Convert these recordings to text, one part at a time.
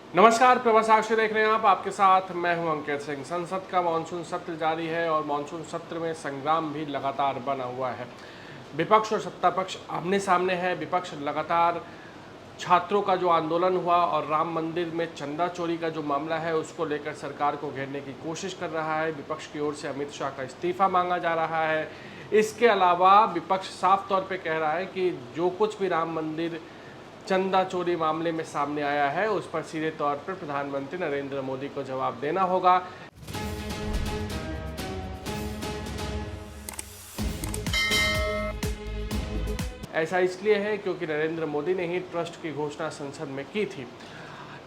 नमस्कार, प्रभा साक्षी देख रहे हैं आप। आपके साथ मैं हूं अंकित सिंह। संसद का मानसून सत्र जारी है और मानसून सत्र में संग्राम भी लगातार बना हुआ है। विपक्ष और सत्ता पक्ष आमने सामने है। विपक्ष लगातार छात्रों का जो आंदोलन हुआ और राम मंदिर में चंदा चोरी का जो मामला है उसको लेकर सरकार को घेरने की कोशिश कर रहा है। विपक्ष की ओर से अमित शाह का इस्तीफा मांगा जा रहा है। इसके अलावा विपक्ष साफ तौर पे कह रहा है कि जो कुछ भी राम मंदिर चंदा चोरी मामले में सामने आया है उस पर सीधे तौर पर प्रधानमंत्री नरेंद्र मोदी को जवाब देना होगा। ऐसा इसलिए है क्योंकि नरेंद्र मोदी ने ही ट्रस्ट की घोषणा संसद में की थी।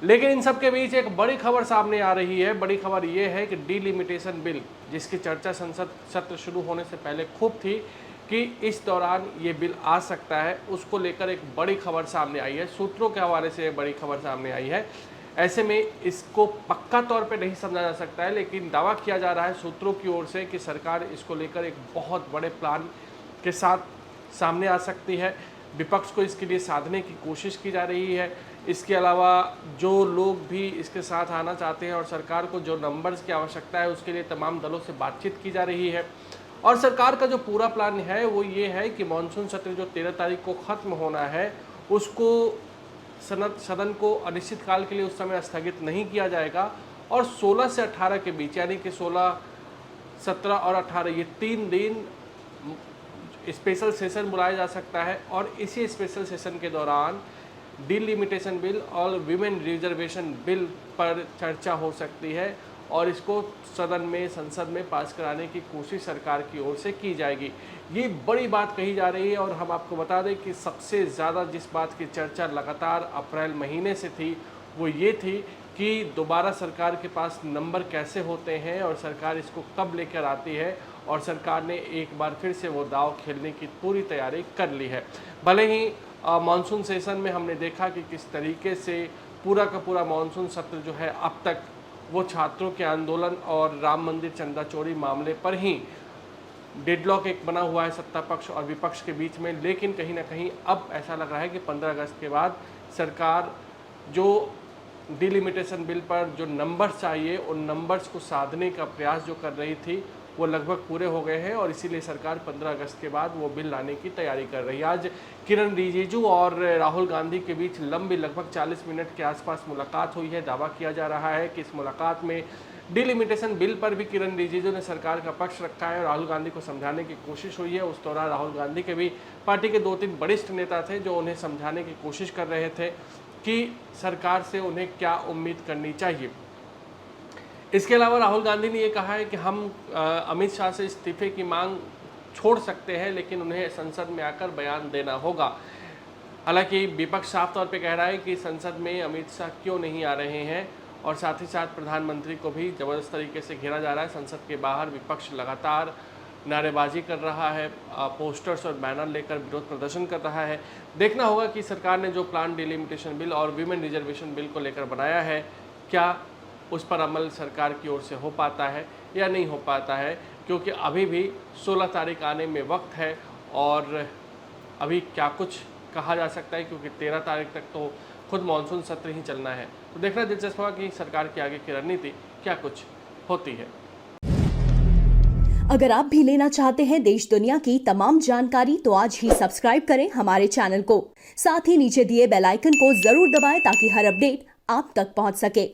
लेकिन इन सब के बीच एक बड़ी खबर सामने आ रही है। बड़ी खबर ये है कि डीलिमिटेशन बिल, जिसकी चर्चा संसद सत्र शुरू होने से पहले खूब थी कि इस दौरान ये बिल आ सकता है, उसको लेकर एक बड़ी खबर सामने आई है। सूत्रों के हवाले से एक बड़ी खबर सामने आई है। ऐसे में इसको पक्का तौर पे नहीं समझा जा सकता है, लेकिन दावा किया जा रहा है सूत्रों की ओर से कि सरकार इसको लेकर एक बहुत बड़े प्लान के साथ सामने आ सकती है। विपक्ष को इसके लिए साधने की कोशिश की जा रही है। इसके अलावा जो लोग भी इसके साथ आना चाहते हैं और सरकार को जो नंबर्स की आवश्यकता है उसके लिए तमाम दलों से बातचीत की जा रही है। और सरकार का जो पूरा प्लान है वो ये है कि मानसून सत्र जो 13 तारीख को ख़त्म होना है उसको सदन को अनिश्चितकाल के लिए उस समय स्थगित नहीं किया जाएगा और 16 से 18 के बीच, यानी कि 16, 17 और 18 ये 3 दिन स्पेशल सेशन बुलाया जा सकता है। और इसी स्पेशल सेशन के दौरान डीलिमिटेशन बिल और विमेन रिजर्वेशन बिल पर चर्चा हो सकती है और इसको सदन में, संसद में पास कराने की कोशिश सरकार की ओर से की जाएगी। ये बड़ी बात कही जा रही है और हम आपको बता दें कि सबसे ज़्यादा जिस बात की चर्चा लगातार अप्रैल महीने से थी वो ये थी कि दोबारा सरकार के पास नंबर कैसे होते हैं और सरकार इसको कब लेकर आती है। और सरकार ने एक बार फिर से वो दाव खेलने की पूरी तैयारी कर ली है। भले ही मानसून सेशन में हमने देखा कि किस तरीके से पूरा का पूरा मानसून सत्र जो है अब तक वो छात्रों के आंदोलन और राम मंदिर चंदा चोरी मामले पर ही डेडलॉक एक बना हुआ है सत्ता पक्ष और विपक्ष के बीच में। लेकिन कहीं ना कहीं अब ऐसा लग रहा है कि 15 अगस्त के बाद सरकार जो डिलिमिटेशन बिल पर जो नंबर्स चाहिए उन नंबर्स को साधने का प्रयास जो कर रही थी वो लगभग पूरे हो गए हैं और इसीलिए सरकार 15 अगस्त के बाद वो बिल लाने की तैयारी कर रही है। आज किरण रिजिजू और राहुल गांधी के बीच लंबी लगभग 40 मिनट के आसपास मुलाकात हुई है। दावा किया जा रहा है कि इस मुलाकात में डिलिमिटेशन बिल पर भी किरण रिजिजू ने सरकार का पक्ष रखा है और राहुल गांधी को समझाने की कोशिश हुई है। उस दौरान राहुल गांधी के भी पार्टी के 2-3 वरिष्ठ नेता थे जो उन्हें समझाने की कोशिश कर रहे थे कि सरकार से उन्हें क्या उम्मीद करनी चाहिए। इसके अलावा राहुल गांधी ने ये कहा है कि हम अमित शाह से इस्तीफे की मांग छोड़ सकते हैं लेकिन उन्हें संसद में आकर बयान देना होगा। हालांकि विपक्ष साफ तौर पे कह रहा है कि संसद में अमित शाह क्यों नहीं आ रहे हैं और साथ ही साथ प्रधानमंत्री को भी ज़बरदस्त तरीके से घेरा जा रहा है। संसद के बाहर विपक्ष लगातार नारेबाजी कर रहा है, पोस्टर्स और बैनर लेकर विरोध प्रदर्शन कर रहा है। देखना होगा कि सरकार ने जो प्लान डिलिमिटेशन बिल और विमेन रिजर्वेशन बिल को लेकर बनाया है क्या उस पर अमल सरकार की ओर से हो पाता है या नहीं हो पाता है, क्योंकि अभी भी 16 तारीख आने में वक्त है और अभी क्या कुछ कहा जा सकता है क्योंकि 13 तारीख तक तो खुद मानसून सत्र ही चलना है। तो देखना दिलचस्प होगा कि सरकार की आगे की रणनीति क्या कुछ होती है। अगर आप भी लेना चाहते हैं देश दुनिया की तमाम जानकारी तो आज ही सब्सक्राइब करें हमारे चैनल को। साथ ही नीचे दिए बेल आइकन को जरूर दबाएं ताकि हर अपडेट आप तक पहुंच सके।